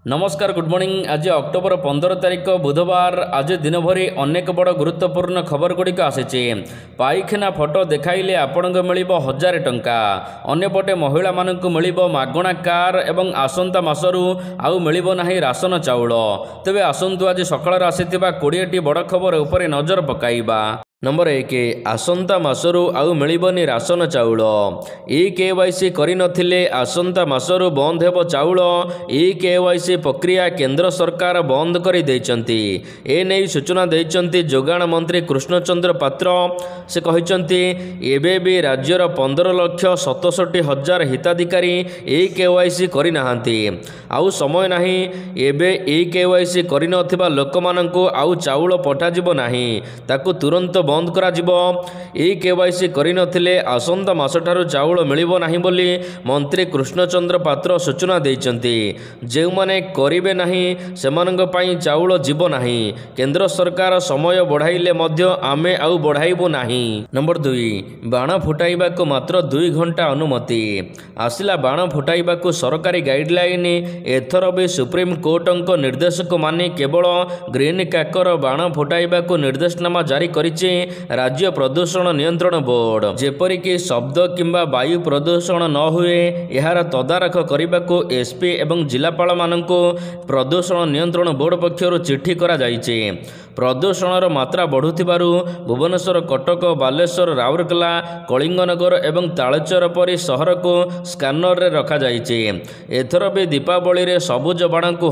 नमस्कार good morning. आज October 15 तारिख बुधवार। आज दिन भरी अनेक बड़ गुरुत्वपूर्ण खबर गुड़िक आसी। पाइखाना फोटो देखाइले आपण मिल 1000 टंका। अन्यपटे महिला मानक मिल मागणा कार एवं आसंता मासरू आउ मिल नहीं राशन चाउल। तेबे आसंतु आज सकाळ आसीथिबा 20टी बड़ खबर उपरे नजर पकाइबा। नंबर 1 आसंता मासरू आउ मिलबनी राशन चाउल। केवाईसी करिनथिले आसंता मासरू बंद हेबो चाउल। केवाईसी प्रक्रिया केंद्र सरकार बंद कर देइचंती। ए नै सूचना देइचंती जोगाण मंत्री कृष्णचंद्र पात्र। से कहिचंती एबे भी राज्यर 15,67,000 हिताधिकारी केवाईसी करिनाहांती। आउ समय नाही। एबे केवाईसी करिनथिबा लोकमानंकु आउ चाउल पठाजिबो नाही। ताकु तुरंत बंद करा जिवो। केवाईसी करिनथिले आसंता मासठारु चाउल मिलिबो नाही बोली मंत्री कृष्णचंद्र पात्र सूचना देइचंती। जे माने करिबे नाही सेमानंक पई चाउल जीवो नाही। केंद्र सरकार समय बढ़ाइले मध्य आमे आउ बढ़ाइबो नाही। नंबर 2 बाण फुटाइबाकु मात्र 2 घंटा अनुमति। आसिला बाण फुटाइबाकु सरकारी गाइडलाइन। एथर भी सुप्रीम कोर्टक निर्देशक माने केवल ग्रीन काकर बाण फुटाइबाकु निर्देशनामा जारी करिछि राज्य प्रदूषण नियंत्रण बोर्ड। जेपरिक शब्द किंबा वायु प्रदूषण न हुए यार तदारख करने एसपी एवं जिलापाल मानक प्रदूषण नियंत्रण बोर्ड पक्षर चिठी करा जाइछे। प्रदूषणर मात्रा बढ़ुथिबारु भुवनेश्वर, कटक, बालेश्वर, राउरकेला, कलिंगनगर एवं तालचेर परी सहर को स्कानर रे रखा जाइछे। एथर भी दीपावली रे सबुज बाण को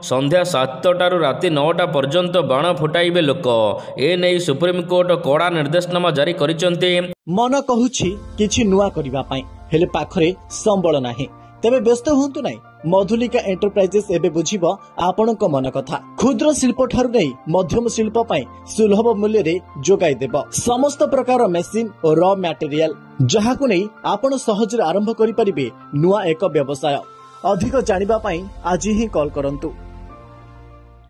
संध्या 7टारू राति 9टा पर्यंत बाण फुटाइबे लोक। ए नै सुप्रीम कोर्ट कड़ा निर्देशनामा जारी करिसंते। मन कहूछि किछि नुआ करिबा पई हेले पाखरे संबळ नाही। तेबे व्यस्त हुंतु नाही। मधुलिका एंटरप्राइजेस एबे बुझिबो आपणक मन कथा। क्षुद्र शिल्प ठारू नै मध्यम शिल्प पई सुलभ मूल्य रे जोगाई देबो समस्त प्रकार मेसिन और रॉ मटेरियल, जहाकु नै आपण सहज आरंभ करि परिबे नुआ एक व्यवसाय। अधिक जानिबा पई आज ही कॉल करंतु।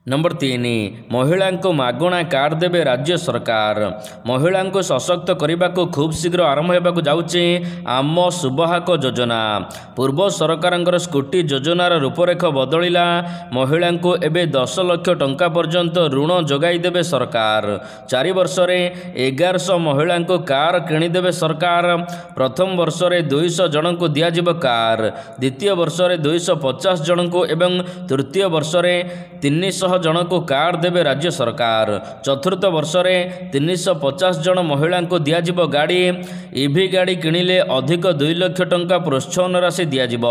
नंबर 3 महिला को मागणा कार देवे राज्य सरकार। महिला को सशक्त करने को खूब शीघ्र आरंभ होगा जाउछे आम सुबहाक योजना। पूर्व सरकार स्कूटी योजनार रूपरेख बदलिला। महिला को एबे 10 लाख टंका पर्यंत ऋण जोगाई देवे सरकार। 4 वर्ष रे 1100 महिला को कार किणीदेवे सरकार। प्रथम वर्ष रे 200 जन को दियाजिब कार, द्वितीय वर्ष रे 250 जन को एवं तृतीय वर्ष रे 300 जन को कार देवे राज्य सरकार। चतुर्थ वर्ष रे 350 जन महिला को दियाजिब गाड़ी। ईवी गाड़ी किणिले अधिक 2 लाख टंका प्रोत्साहन राशि दियाजिब।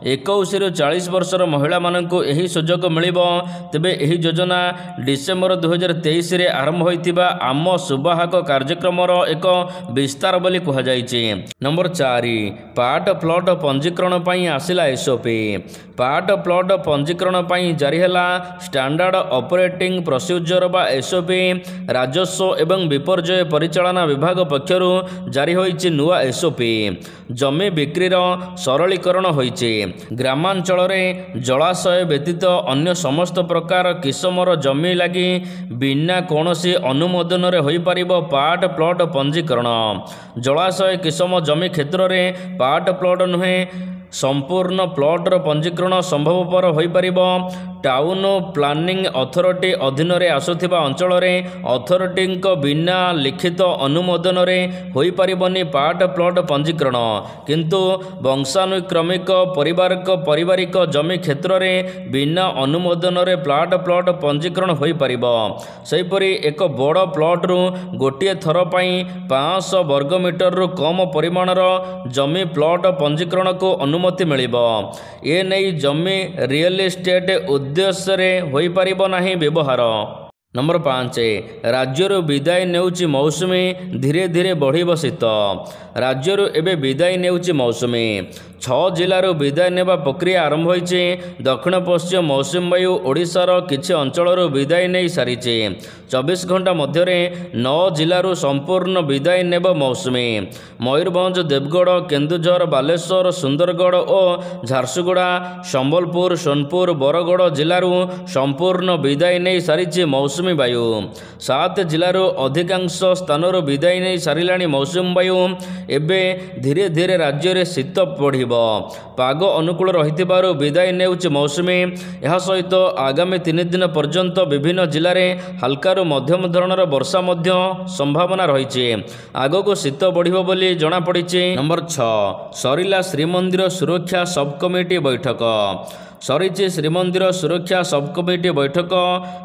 21 ରୁ 40 वर्षर महिला माननकु एही सुजोग मिलिबो। तेबे एही योजना डिसेंबर 2023 रे आरंभ होइतिबा आम सुबाहक कार्यक्रमर एक विस्तार बोली कहा जायछि। नंबर 4 पार्ट प्लॉट पंजीकरण पई आसिला एसओपी। पार्ट प्लॉट पंजीकरण पई जारी हला स्टैंडर्ड ऑपरेटिंग प्रोसीजर बा एसओपी। राजस्व एवं विपर्यय परिचालना विभाग पक्षरु जारी होइछि नुआ एसओपी। जमी बिक्रीर सरलीकरण होइछि। ग्रामांचल रे जलाशय व्यतीत अन्य समस्त प्रकार किसमर जमी लगी बिना कौनसी अनुमोदन रे होई परिबो पार्ट प्लॉट पंजीकरण। जलाशय किसम जमी क्षेत्र रे पार्ट प्लॉट नुहे संपूर्ण प्लॉटर पंजीकरण संभवपर होई परिबो। टाउन प्लानिंग अथॉरिटी अधीन रे आसुथिबा अंचल रे अथॉरिटी बिना लिखित अनुमोदन रे होई परिबनी पार्ट प्लॉट पंजीकरण। किंतु वंशानुक्रमिक पारिवारिक जमी क्षेत्र रे बिना अनुमोदन रे प्लॉट पंजीकरण होई परिबो। सेहिपरि एक बड़ प्लॉट रु गोटिए थर पई 500 वर्ग मीटर रु कम परिमाणर जमी प्लॉट पंजीकरण को अनुमति मिलिबो। ए नै जमी रियल एस्टेट उद्देश्य रे होई परिबो नाही व्यवहार। नंबर 5 राज्यरू विदाय नेउची मौसुमी। धीरे धीरे बढ़िब शीत। राज्यरू एबे विदाय नेउची मौसुमी। 6 जिलारू विदाय नेबा प्रक्रिया आरंभ होइছে। दक्षिण पश्चिम मौसुमी वायु ओडिशार किछि अंचलरू विदाय नै सारिছে। 24 घंटा मध्यरे 9 जिलारू संपूर्ण विदाय नेब मौसुमी। मयूरभंज, देवगढ़, केन्दुझर, बालेश्वर, सुंदरगढ़ और झारसुगुड़ा, संबलपुर, सोनपुर, बरगढ़ जिलारू संपूर्ण विदाय नै सारिছে मौसुमी वायु। 7 जिलारू अधिकांश स्थानरू विदाय नै सारिलाणी मौसुमी वायु। एबे धीरे धीरे राज्य रे शीत बढ़िब। ବଢ଼ିବ। ପାଗ ଅନୁକୂଳ ରହିଥିବାରୁ ବିଦାୟ ନେଉଛି ମୌସୁମୀ। ଏହା ସହିତ ଆଗାମୀ 3 ଦିନ ପର୍ଯ୍ୟନ୍ତ ବିଭିନ୍ନ ଜିଲ୍ଲାରେ ହାଲକାରୁ ମଧ୍ୟମ ଧରଣର ବର୍ଷା ମଧ୍ୟ ସମ୍ଭାବନା ରହିଛି। ଆଗକୁ ଶୀତ ବଢ଼ିବ ବୋଲି ଜଣାପଡ଼ିଛି। ନମ୍ବର 6 ସରିଲା ଶ୍ରୀମନ୍ଦିର ସୁରକ୍ଷା ସବକମିଟି ବୈଠକ। ସରିଛି ଶ୍ରୀମନ୍ଦିର ସୁରକ୍ଷା ସବକମିଟି ବୈଠକ।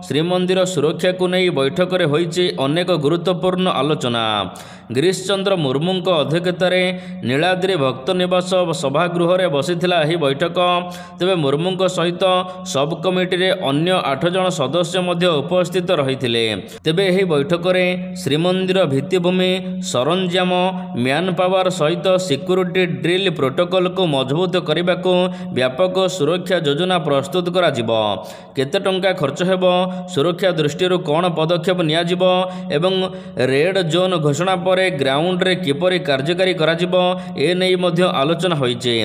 ଶ୍ରୀମନ୍ଦିର ସୁରକ୍ଷାକୁ ନେଇ ବୈଠକରେ ହୋଇଛି ଅନେକ ଗୁରୁତ୍ୱପୂର୍ଣ୍ଣ ଆଲୋଚନା। ଗିରୀଶ ଚନ୍ଦ୍ର ମୁର୍ମୁଙ୍କ ଅଧ୍ୟକ୍ଷତାରେ ନୀଳାଦ୍ରି ଭକ୍ତ ନିବାସ ସଭାଗୃହରେ ବସିଥିଲା ଏହି ବୈଠକ। ତେବେ ମୁର୍ମୁଙ୍କ ସହିତ ସବକମିଟିରେ ଅନ୍ୟ 8 ଜଣ ସଦସ୍ୟ ମଧ୍ୟ ଉପସ୍ଥିତ ରହିଥିଲେ। ତେବେ ଏହି ବୈଠକରେ ଶ୍ରୀମନ୍ଦିର ଭିତ୍ତିଭୂମି ସରଞ୍ଜାମ ମ୍ୟାନ୍ ପାୱାର ସହିତ ସିକ୍ୟୁରିଟି ଡ୍ରିଲ୍ ପ୍ରୋଟୋକଲକୁ ମଜବୁତ କରିବାକୁ ବ୍ୟାପକ ସୁରକ୍ଷା ଯୋଜନା ପ୍ରସ୍ତୁତ କରାଯିବ। କେତେ ଟଙ୍କା ଖର୍ଚ୍ଚ ହେବ, ସୁରକ୍ଷା ଦୃଷ୍ଟିରୁ କ'ଣ ପଦକ୍ଷେପ ନିଆଯିବ ଏବଂ ରେଡ୍ ଜୋନ୍ ଘୋଷଣା ପରେ ଗ୍ରାଉଣ୍ଡରେ କିପରି କାର୍ଯ୍ୟକାରୀ କରାଯିବ, ଏ ନେଇ ମଧ୍ୟ ଆଲୋଚନା ହୋଇଛି।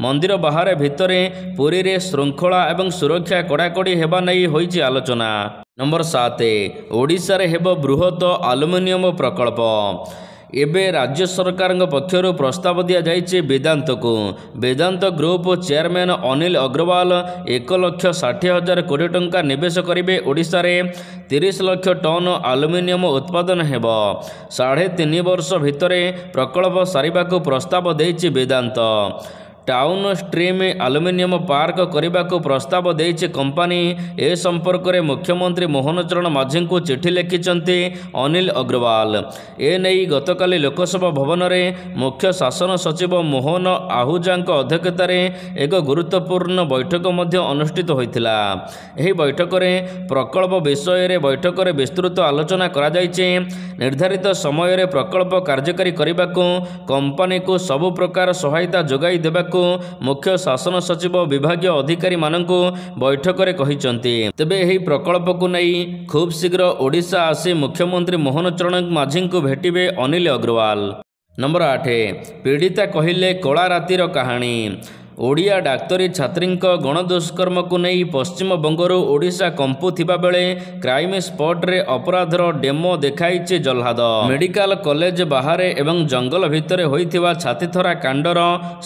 ମନ୍ଦିର ବାହାରେ ଭିତରେ ପୁରୀରେ ଶୃଙ୍ଖଳା ଏବଂ ସୁରକ୍ଷା କଡ଼ାକଡ଼ି ହେବା ନେଇ ହୋଇଛି ଆଲୋଚନା। ନମ୍ବର 7 ଓଡ଼ିଶାରେ ହେବ ବୃହତ ଆଲୁମିନିୟମ ପ୍ରକଳ୍ପ। ଏବେ ରାଜ୍ୟ ସରକାରଙ୍କ ପକ୍ଷରୁ ପ୍ରସ୍ତାବ ଦିଆଯାଇଛି ବେଦାନ୍ତକୁ। ବେଦାନ୍ତ ଗ୍ରୁପ ଚେୟାରମ୍ୟାନ୍ ଅନିଲ ଅଗ୍ରୱାଲ 1,60,000 କୋଟି ଟଙ୍କା ନିବେଶ କରିବେ ଓଡ଼ିଶାରେ। 30 ଲକ୍ଷ ଟନ୍ ଆଲୁମିନିୟମ ଉତ୍ପାଦନ ହେବ। 3.5 ବର୍ଷ ଭିତରେ ପ୍ରକଳ୍ପ ସାରିବାକୁ ପ୍ରସ୍ତାବ ଦେଇଛି Vedanta. Town stream aluminium park କରିବାକୁ ପ୍ରସ୍ତାବ ଦେଇଛି କମ୍ପାନୀ। ଏ ସମ୍ପର୍କରେ ମୁଖ୍ୟମନ୍ତ୍ରୀ ମୋହନ ଚରଣ ମାଝୀଙ୍କୁ ଚିଠି ଲେଖିଛନ୍ତି ଅନିଲ ଅଗ୍ରୱାଲ। ଏ ନେଇ ଗତକାଲି ଲୋକସଭା ଭବନରେ ମୁଖ୍ୟ ଶାସନ ସଚିବ ମୋହନ ଆହୁଜାଙ୍କ ଅଧ୍ୟକ୍ଷତାରେ ଏକ ଗୁରୁତ୍ୱପୂର୍ଣ୍ଣ ବୈଠକ ମଧ୍ୟ ଅନୁଷ୍ଠିତ ହୋଇଥିଲା। ଏହି ବୈଠକରେ ପ୍ରକଳ୍ପ ବିଷୟରେ ବୈଠକରେ ବିସ୍ତୃତ ଆଲୋଚନା କରାଯାଇଛି। ନିର୍ଦ୍ଧାରିତ ସମୟରେ ପ୍ରକଳ୍ପ କାର୍ଯ୍ୟକାରୀ କରିବାକୁ କମ୍ପାନୀକୁ ସବୁ ପ୍ରକାର ସହାୟତା ଯୋଗାଇ ଦେବାକୁ ମୁଖ୍ୟ ଶାସନ ସଚିବ ବିଭାଗୀୟ ଅଧିକାରୀମାନଙ୍କୁ ବୈଠକରେ କହିଛନ୍ତି। ତେବେ ଏହି ପ୍ରକଳ୍ପକୁ ନେଇ ଖୁବ୍ ଶୀଘ୍ର ଓଡ଼ିଶା ଆସି ମୁଖ୍ୟମନ୍ତ୍ରୀ ମୋହନ ଚରଣ ମାଝୀଙ୍କୁ ଭେଟିବେ ଅନିଲ ଅଗ୍ରୱାଲ। ନମ୍ବର 8 ପୀଡ଼ିତା କହିଲେ କଳା ରାତିର କାହାଣୀ। ଓଡ଼ିଆ ଡାକ୍ତରୀ ଛାତ୍ରୀଙ୍କ ଗଣଦୁଷ୍କର୍ମକୁ ନେଇ ପଶ୍ଚିମବଙ୍ଗରୁ ଓଡ଼ିଶା କମ୍ପୁଥିବା ବେଳେ କ୍ରାଇମ୍ ସ୍ପଟରେ ଅପରାଧର ଡେମୋ ଦେଖାଇଛି ଜହ୍ଲାଦ। ମେଡିକାଲ କଲେଜ ବାହାରେ ଏବଂ ଜଙ୍ଗଲ ଭିତରେ ହୋଇଥିବା ଛାତିଥରା କାଣ୍ଡର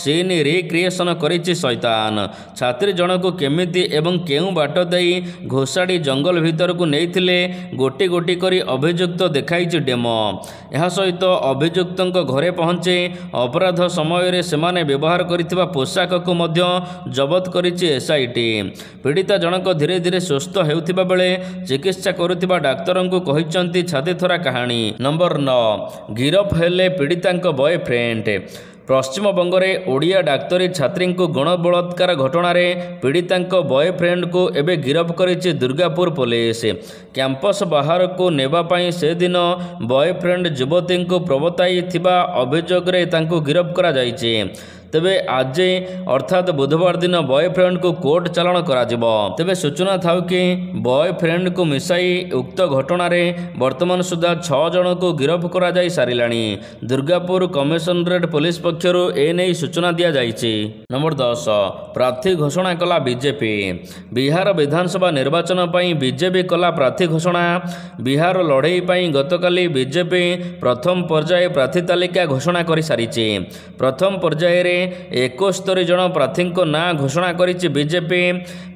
ସିନ୍ ରିକ୍ରିଏସନ୍ କରିଛି ଶୈତାନ। ଛାତ୍ରୀ ଜଣକୁ କେମିତି ଏବଂ କେଉଁ ବାଟ ଦେଇ ଘୋଷାଡ଼ି ଜଙ୍ଗଲ ଭିତରକୁ ନେଇଥିଲେ ଗୋଟି ଗୋଟି କରି ଅଭିଯୁକ୍ତ ଦେଖାଇଛି ଡେମୋ। ଏହା ସହିତ ଅଭିଯୁକ୍ତଙ୍କ ଘରେ ପହଞ୍ଚି ଅପରାଧ ସମୟରେ ସେମାନେ ବ୍ୟବହାର କରିଥିବା ପୋଷାକ ମଧ୍ୟ ଜବତ କରିଛି ଏସ୍ଆଇଟି। ପୀଡ଼ିତା ଜଣକ ଧୀରେ ଧୀରେ ସୁସ୍ଥ ହେଉଥିବା ବେଳେ ଚିକିତ୍ସା କରୁଥିବା ଡାକ୍ତରଙ୍କୁ କହିଛନ୍ତି ଛାତିଥରା କାହାଣୀ। ନମ୍ବର 9 ଗିରଫ ହେଲେ ପୀଡ଼ିତାଙ୍କ ବୟଫ୍ରେଣ୍ଡ। ପଶ୍ଚିମବଙ୍ଗରେ ଓଡ଼ିଆ ଡାକ୍ତରୀ ଛାତ୍ରୀଙ୍କୁ ଗଣବଳାତ୍କାର ଘଟଣାରେ ପୀଡ଼ିତାଙ୍କ ବୟଫ୍ରେଣ୍ଡକୁ ଏବେ ଗିରଫ କରିଛି ଦୁର୍ଗାପୁର ପୋଲିସ। କ୍ୟାମ୍ପସ ବାହାରକୁ ନେବା ପାଇଁ ସେଦିନ ବୟଫ୍ରେଣ୍ଡ ଯୁବତୀଙ୍କୁ ପ୍ରବର୍ତ୍ତାଇଥିବା ଅଭିଯୋଗରେ ତାଙ୍କୁ ଗିରଫ କରାଯାଇଛି। ତେବେ ଆଜି ଅର୍ଥାତ୍ ବୁଧବାର ଦିନ ବୟଫ୍ରେଣ୍ଡକୁ କୋର୍ଟ ଚାଲାଣ କରାଯିବ। ତେବେ ସୂଚନା ଥାଉ କି ବୟଫ୍ରେଣ୍ଡକୁ ମିଶାଇ ଉକ୍ତ ଘଟଣାରେ ବର୍ତ୍ତମାନ ସୁଦ୍ଧା 6 ଜଣଙ୍କୁ ଗିରଫ କରାଯାଇ ସାରିଲାଣି। ଦୁର୍ଗାପୁର କମିଶନରେଟ୍ ପୋଲିସ ପକ୍ଷରୁ ଏନେଇ ସୂଚନା ଦିଆଯାଇଛି। ନମ୍ବର 10 ପ୍ରାର୍ଥୀ ଘୋଷଣା କଲା ବିଜେପି। ବିହାର ବିଧାନସଭା ନିର୍ବାଚନ ପାଇଁ ବିଜେପି କଲା ପ୍ରାର୍ଥୀ ଘୋଷଣା। ବିହାର ଲଢ଼େଇ ପାଇଁ ଗତକାଲି ବିଜେପି ପ୍ରଥମ ପର୍ଯ୍ୟାୟ ପ୍ରାର୍ଥୀ ତାଲିକା ଘୋଷଣା କରିସାରିଛି। ପ୍ରଥମ ପର୍ଯ୍ୟାୟରେ 71 ଜଣ ପ୍ରାର୍ଥୀଙ୍କ ନାଁ ଘୋଷଣା କରିଛି ବିଜେପି।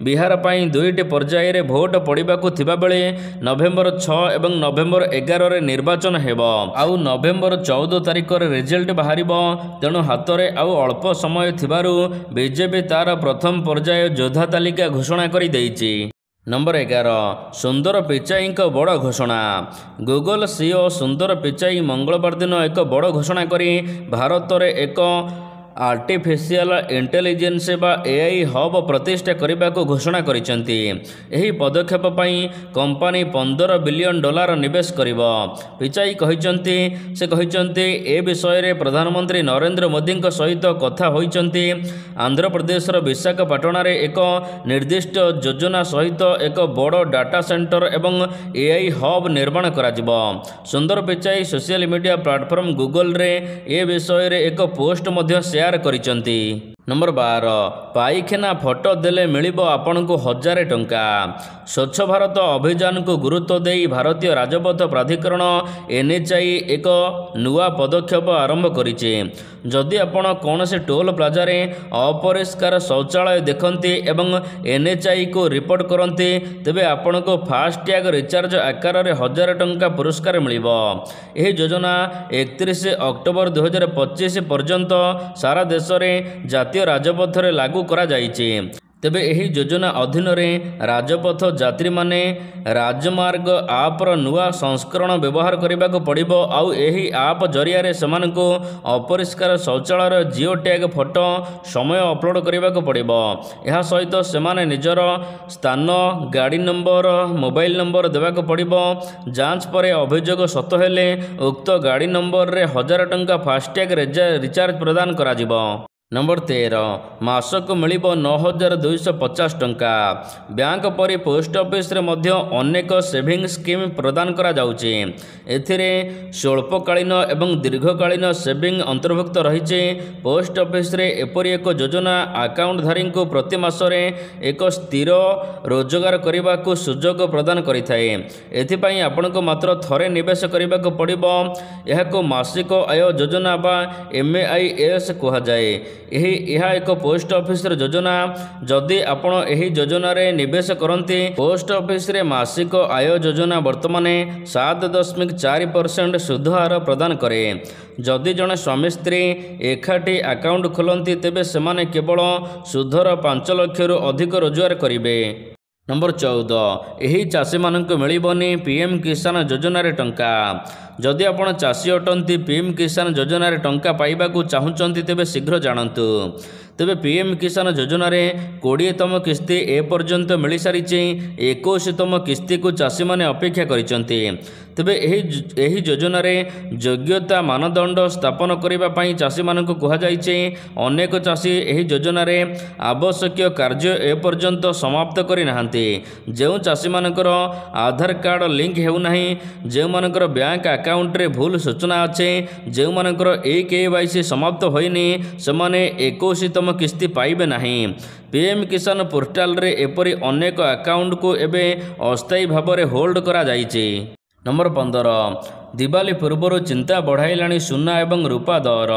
ବିହାର ପାଇଁ 2ଟି ପର୍ଯ୍ୟାୟରେ ଭୋଟ ପଡ଼ିବାକୁ ଥିବାବେଳେ ନଭେମ୍ବର 6 ଏବଂ ନଭେମ୍ବର 11ରେ ନିର୍ବାଚନ ହେବ। ଆଉ ନଭେମ୍ବର 14 ତାରିଖରେ ରେଜଲ୍ଟ ବାହାରିବ। ତେଣୁ ହାତରେ ଆଉ ଅଳ୍ପ ସମୟ ଥିବାରୁ ବିଜେପି ତାର ପ୍ରଥମ ପର୍ଯ୍ୟାୟ ଯୋଦ୍ଧା ତାଲିକା ଘୋଷଣା କରିଦେଇଛି। ନମ୍ବର 11 ସୁନ୍ଦର ପିଚାଇଙ୍କ ବଡ଼ ଘୋଷଣା। ଗୁଗଲ ସିଇଓ ସୁନ୍ଦର ପିଚାଇ ମଙ୍ଗଳବାର ଦିନ ଏକ ବଡ଼ ଘୋଷଣା କରି ଭାରତରେ ଏକ ଆର୍ଟିଫିସିଆଲ ଇଣ୍ଟେଲିଜେନ୍ସ ବା ଏଆଇ ହବ୍ ପ୍ରତିଷ୍ଠା କରିବାକୁ ଘୋଷଣା କରିଛନ୍ତି। ଏହି ପଦକ୍ଷେପ ପାଇଁ କମ୍ପାନୀ $15 ବିଲିୟନ ନିବେଶ କରିବ। ପିଚାଇ କହିଛନ୍ତି ଏ ବିଷୟରେ ପ୍ରଧାନମନ୍ତ୍ରୀ ନରେନ୍ଦ୍ର ମୋଦିଙ୍କ ସହିତ କଥା ହୋଇଛନ୍ତି। ଆନ୍ଧ୍ରପ୍ରଦେଶର ବିଶାଖାପାଟଣାରେ ଏକ ନିର୍ଦ୍ଦିଷ୍ଟ ଯୋଜନା ସହିତ ଏକ ବଡ଼ ଡାଟା ସେଣ୍ଟର ଏବଂ ଏଆଇ ହବ୍ ନିର୍ମାଣ କରାଯିବ। ସୁନ୍ଦର ପିଚାଇ ସୋସିଆଲ ମିଡ଼ିଆ ପ୍ଲାଟଫର୍ମ ଗୁଗଲରେ ଏ ବିଷୟରେ ଏକ ପୋଷ୍ଟ ମଧ୍ୟ ସେୟାର କରିଛନ୍ତି। नंबर 12 पाइखाना फोटो देले मिलिबो आपनकु 1000 टंका। स्वच्छ भारत अभियान को गुरुत्व देई भारतीय राजपथ प्राधिकरण एनएचआई एक नुआ पदक्षेप आरंभ करिছে। जदि आपण कौनसी टोल प्लाजा रे अपरिष्कार शौचालय देखते एवं एनएचआई को रिपोर्ट करते तेबे आपण को फास्टैग रिचार्ज आकार रे 1000 टंका पुरस्कार मिलिबो। एही योजना 31 अक्टोबर 2025 पर्यंत सारा देश रे जातीय राजपथ रे लागू करा जाइছে। तेबे एही योजना अधीन रे राजपथ यात्री माने राजमार्ग आपर नुआ संस्करण व्यवहार करने को पड़िबो। आउ एही आप जरिया रे सेमानकु अपरिष्कार शौचालय जिओ टैग फोटो समय अपलोड करने को पड़िबो। एहा सहित सेमाने निजर स्थान गाड़ी नंबर मोबाइल नंबर देवा को पड़िबो। जांच परे अभियोग सत हेले उक्त गाड़ी नंबर रे 1000 टंका फास्टैग रिचार्ज प्रदान करा जिवो। नंबर 13 मासक मिलिबो 9250 टंका। बैंक परि पोस्ट ऑफिस रे मध्य अनेक सेविंग स्कीम प्रदान करा जाउचे। एथिरे स्वल्पकालीन एवं दीर्घकालीन सेविंग अंतर्भुक्त रहिছে। पोस्ट ऑफिस रे एपरि एक योजना अकाउंट धारी को प्रति मास रे एक स्थिर रोजगार करबा को सुयोग प्रदान करिथाए। एथिपई आपनको मात्र थरे निवेश करबा को पड़िबो। एहाको मासिक आय योजना बा एमआईएस कहा जाए। यह एक पोस्ट ऑफिस योजना। जदि आपण एही योजना रे निवेश करते पोस्ट ऑफिस रे मासिक आय योजना वर्तमान 7.4% सुध हार प्रदान करे। जदि जड़े स्वामी स्त्री एकाठी अकाउंट खोलती तेबे सेमाने केवल सुधर 5 लाख रु अधिक रोजगार करिवे। नंबर 14 यही चाषी मानक मिलबनी पीएम किसान योजना रे टंका। जदि आपण चाषी अटंती पीएम किसान योजना रे टंका पाइबा को चाहुचंती तेबे शीघ्र जानतु। तेबे पीएम किसान योजना रे 20तम किस्ती ए पर्यंत मिल सारी 21तम किस्ती को चाषी माने अपेक्षा करिसंती। तेबे एही योजना रे योग्यता मानदंड स्थापन करिबा पई चाषी मानक कहा जाइছে। अनेक चाषी एही योजना रे आवश्यक कार्य ए पर्यंत समाप्त करि नाहंती। जेउ चाषी मानकर आधार कार्ड लिंक हेउ नाही, जेउ मानकर बैंक अकाउंट रे भूल सूचना अच्छे, जेउ मानकर केवाईसी समाप्त होइनी सेमाने 21तम किस्ती पाइबे नाही। पीएम किसान पोर्टाल रे एपरि अनेक अकाउंट को एबे अस्थायी भाव में होल्ड करा जाइছে। नंबर 15 दिवाली पूर्व चिंता बढ़ाइलाणी सुना एवं रूपा दर।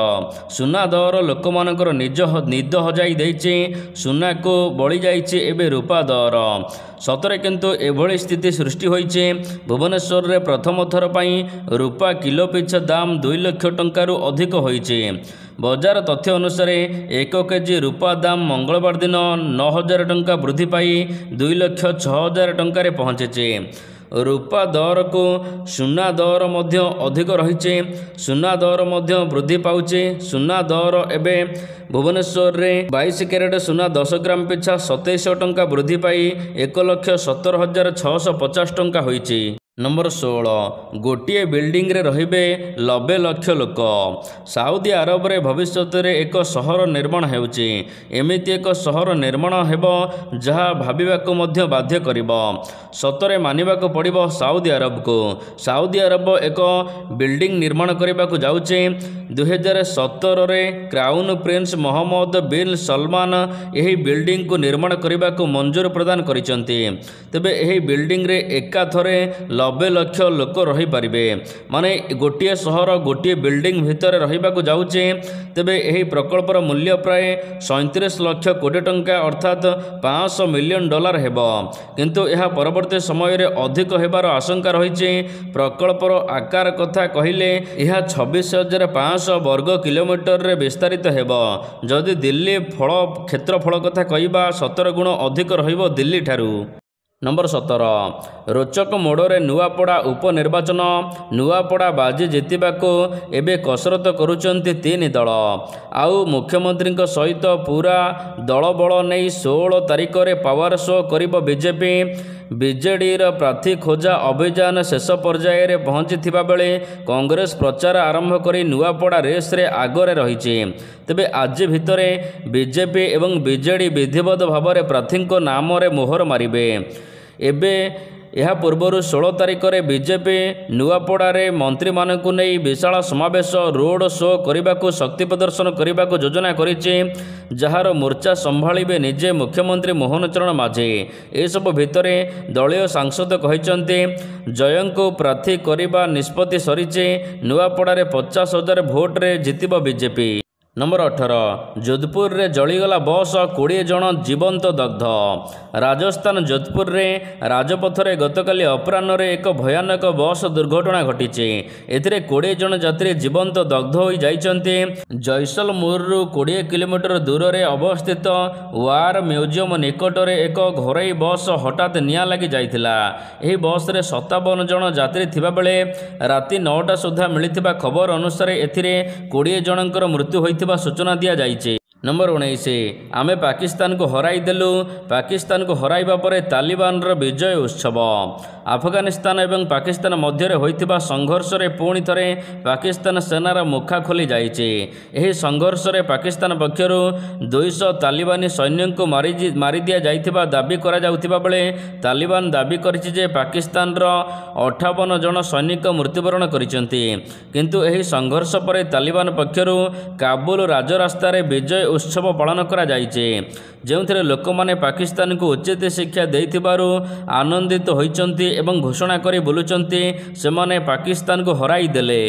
सुना दर लोक मानकर निद हजाई देइছে। सुना को बढ़ी जाइছে एबे रूपा दर। सतरे किंतु एभली स्थिति सृष्टि होइছে। भुवनेश्वर रे प्रथम थर पई रूपा किलो पिछा दाम 2 लाख टंका रु अधिक होइছে। बजार तथ्य अनुसार 1 केजी रूपा दाम मंगलवार दिन 9000 टंका वृद्धि पाई 2,06,000 टंका रे पहुंचे। रूपा दर को सुना दर मध्य अधिक रही। सुना दर मध्य वृद्धि पाउचे। सुना दर एबे भुवनेश्वर रे 22 कैरेट सुना 10 ग्राम पिछा 2700 टंका वृद्धि पाई 1,17,650 टंका होइछि। नंबर 16 गोटे बिल्डिंग रे रहिबे 90 लाख लोक। साउदी अरब रे भविष्यत रे एक सहर निर्माण हेउछि। एमिति एक सहर निर्माण हेबो जहा भाबिबा को मध्य बाध्य करिबो। सतरे मानिबा को पड़िबो साउदी अरब को। साउदी अरब एक बिल्डिंग निर्माण करिबा को जाउछि। 2017 रे क्राउन प्रिंस मोहम्मद बिन सलमान एही बिल्डिंग को निर्माण करिबा को मंजूर प्रदान करिसंती। तेबे एही बिल्डिंग रे एका थरे 90 लाख लोक रही पारिबे। माने गोटे सहर गोटे बिल्डिंग भितर रहिबा को जाउचे। तेबे एही प्रकल्पर मूल्य प्राय 37 लाख कोटी टंका अर्थात $500 मिलियन हेबो। किंतु यह परवर्ती समय रे अधिक हेबार आशंका रहिছে। प्रकल्पर आकार कथा कहिले यह 26,500 वर्ग किलोमीटर रे विस्तारित हेबो। जदि दिल्ली क्षेत्रफल कथा कहिबा 17 गुण अधिक रहिबो दिल्ली ठारू। नंबर 17 रोचक मोड़े नुआपड़ा उपनिर्वाचन। नुआपड़ा बाजी जितवाको एबे कसरत करुचंती 3 दल। आउ मुख्यमंत्री सहित पूरा दल बल नहीं 16 तारिख रे पावर शो करिबो बीजेपी। बीजेडी प्रार्थी खोजा अभियान शेष पर्याय रे पहुंची बेले कांग्रेस प्रचार आरंभ करी नुआपड़ा रेस रे आगरे रही। तेबे आज भितर बीजेपी एवं बीजेडी विधिवत भाव में प्रार्थी नाम रे मोहर मारिबे। एबे ଏହା ପୂର୍ବରୁ 16 ତାରିଖରେ ବିଜେପି ନୂଆପଡ଼ାରେ ମନ୍ତ୍ରୀମାନଙ୍କୁ ନେଇ ବିଶାଳ ସମାବେଶ ରୋଡ୍ ଶୋ କରିବାକୁ ଶକ୍ତି ପ୍ରଦର୍ଶନ କରିବାକୁ ଯୋଜନା କରିଛି, ଯାହାର ମୋର୍ଚ୍ଚା ସମ୍ଭାଳିବେ ନିଜେ ମୁଖ୍ୟମନ୍ତ୍ରୀ ମୋହନ ଚରଣ ମାଝୀ। ଏସବୁ ଭିତରେ ଦଳୀୟ ସାଂସଦ କହିଛନ୍ତି ଜୟଙ୍କୁ ପ୍ରାର୍ଥୀ କରିବା ନିଷ୍ପତ୍ତି ସରିଛି। ନୂଆପଡ଼ାରେ 50,000 ଭୋଟରେ ଜିତିବ ବିଜେପି। ନମ୍ବର 18 ଯୋଧପୁରରେ ଜଳିଗଲା ବସ୍, 20 ଜଣ ଜୀବନ୍ତ ଦଗ୍ଧ। ରାଜସ୍ଥାନ ଯୋଧପୁରରେ ରାଜପଥରେ ଗତକାଲି ଅପରାହ୍ନରେ ଏକ ଭୟାନକ ବସ୍ ଦୁର୍ଘଟଣା ଘଟିଛି। ଏଥିରେ 20 ଜଣ ଯାତ୍ରୀ ଜୀବନ୍ତ ଦଗ୍ଧ ହୋଇ ଯାଇଛନ୍ତି। ଜୈସଲମେରରୁ 20 କିଲୋମିଟର ଦୂରରେ ଅବସ୍ଥିତ ୱାର ମ୍ୟୁଜିୟମ ନିକଟରେ ଏକ ଘରୋଇ ବସ୍ ହଠାତ୍ ନିଆଁ ଲାଗି ଯାଇଥିଲା। ଏହି ବସ୍ରେ 57 ଜଣ ଯାତ୍ରୀ ଥିବାବେଳେ ରାତି 9ଟା ସୁଦ୍ଧା ମିଳିଥିବା ଖବର ଅନୁସାରେ ଏଥିରେ 20 ଜଣଙ୍କର ମୃତ୍ୟୁ ହୋଇଥିବା ସୂଚନା ଦିଆଯାଇଛି। ନମ୍ବର 19 ଆମେ ପାକିସ୍ତାନକୁ ହରାଇଦେଲୁ। ପାକିସ୍ତାନକୁ ହରାଇବା ପରେ ତାଲିବାନର ବିଜୟ ଉତ୍ସବ। ଆଫଗାନିସ୍ତାନ ଏବଂ ପାକିସ୍ତାନ ମଧ୍ୟରେ ହୋଇଥିବା ସଂଘର୍ଷରେ ପୁଣି ଥରେ ପାକିସ୍ତାନ ସେନାର ମୁଖା ଖୋଲି ଯାଇଛି। ଏହି ସଂଘର୍ଷରେ ପାକିସ୍ତାନ ପକ୍ଷରୁ 200 ତାଲିବାନୀ ସୈନ୍ୟଙ୍କୁ ମାରିଦିଆଯାଇଥିବା ଦାବି କରାଯାଉଥିବା ବେଳେ ତାଲିବାନ ଦାବି କରିଛି ଯେ ପାକିସ୍ତାନର 58 ଜଣ ସୈନିକ ମୃତ୍ୟୁବରଣ କରିଛନ୍ତି। କିନ୍ତୁ ଏହି ସଂଘର୍ଷ ପରେ ତାଲିବାନ ପକ୍ଷରୁ କାବୁଲ ରାଜରାସ୍ତାରେ ବିଜୟ ଉତ୍ସବ ପାଳନ କରାଯାଇଛି, ଯେଉଁଥିରେ ଲୋକମାନେ ପାକିସ୍ତାନକୁ ଉଚିତ ଶିକ୍ଷା ଦେଇଥିବାରୁ ଆନନ୍ଦିତ ହୋଇଛନ୍ତି ଏବଂ ଘୋଷଣା କରି ବୁଲୁଛନ୍ତି ସେମାନେ ପାକିସ୍ତାନକୁ ହରାଇ ଦେଲେ।